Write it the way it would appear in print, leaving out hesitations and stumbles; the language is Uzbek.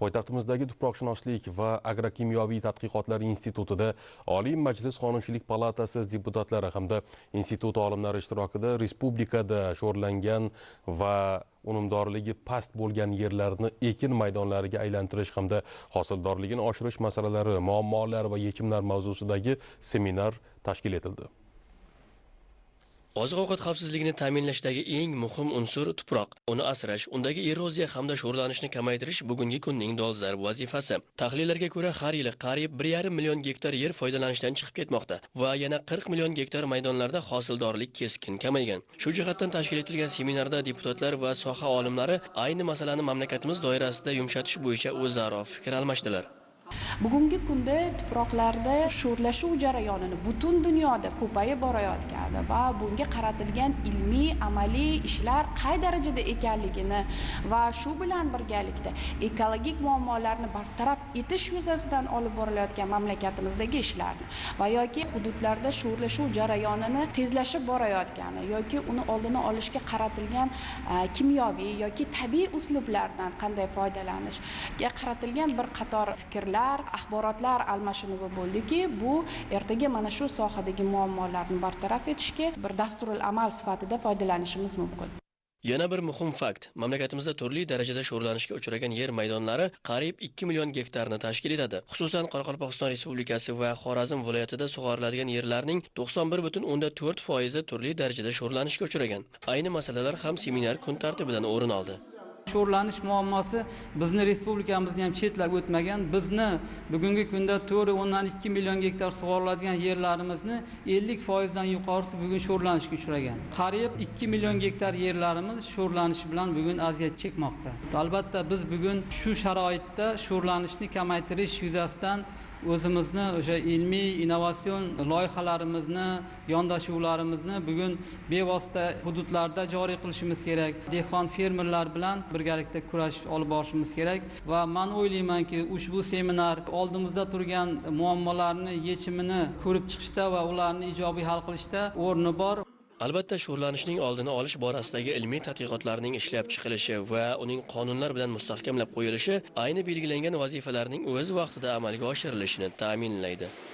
Poytaxtimizdagi Tuproqshunoslik va agrokimyoviy tadqiqotlar institutida Oliy Majlis Qonunchilik palatasi deputatlari hamda institut olimlari ishtirokida respublikada sho'rlangan va unumdorligi past bo'lgan yerlarni ekin maydonlariga aylantirish hamda hosildorligini oshirish masalalari, muammolar va yechimlar mavzusidagi seminar tashkil etildi. Oziq-ovqat xavfsizligini ta'minlashdagi eng muhim unsur tuproq. Uni asrash, undagi eroziya hamda sho'rlanishni kamaytirish bugungi kunning dolzarb vazifasi. Tahlillarga ko'ra, har yili qariyb 1,5 million gektar yer foydalanishdan chiqib ketmoqda va yana 40 million gektar maydonlarda hosildorlik keskin kamaygan. Shu jihatdan tashkil etilgan seminarda deputatlar va soha olimlari ayni masalani mamlakatimiz doirasida yumshatish bo'yicha o'zaro fikr almashdilar. Bugungi kunda tuproqlarda sho'rlashuv jarayonini butun dunyoda ko'payib borayotgani va bunga qaratilgan ilmiy, amaliy ishlar qay darajada ekanligini va shu bilan birgalikda ekologik muammolarni bartaraf etish yuzasidan olib borilayotgan mamlakatimizdagi ishlarni va yoki hududlarda sho'rlashuv jarayonini tezlashib borayotgani yoki uni oldini olishga qaratilgan kimyoviy yoki tabiiy uslublardan qanday foydalanishga qaratilgan bir qator fikrlar, axborotlar almashinuvi bo'ldiki, bu ertaga mana shu sohadagi muammolarni bartaraf etishga bir dasturul amal sifatida foydalanishimiz mumkin. Yana bir muhim fakt, mamlakatimizda turli darajada sho'rlanishga uchragan yer maydonlari qariyb 2 million gektarni tashkil etadi. Xususan, Qoraqalpog'iston Respublikasi va Xorazm viloyatida sug'oriladigan yerlarning 91,4% turli darajada sho'rlanishga uchragan. Ayni masalalar ham seminar kun tartibidan o'rin oldi. Sho'rlanish muammosi bizni respublikamizni ham chetlab o'tmagan. Bizni bugungi kunda 4,2 million gektar sug'oriladigan yerlarimizni 50% dan yuqorisi bugun sho'rlanishga uchragan. Qariyb 2 million gektar yerlarimiz sho'rlanish bilan bugun aziyat chekmoqda. Albatta biz bugun shu sharoitda sho'rlanishni kamaytirish yuzasidan o'zimizni o'sha ilmiy innovatsion loyihalarimizni, yondashuvlarimizni bugun bevosita hududlarda joriy qilishimiz kerak. Dehqon fermerlar bilan birgalikda kurash olib borishimiz kerak va men o'ylaymanki, ushbu seminar oldimizda turgan muammolarni yechimini ko'rib chiqishda va ularni ijobiy hal qilishda o'rni bor. Albatta, sho'rlanishning oldini olish borasidagi ilmiy tadqiqotlarning ishlab chiqilishi va uning qonunlar bilan mustahkamlab qo'yilishi ayni belgilangan vazifalarning o'z vaqtida amalga oshirilishini ta'minlaydi.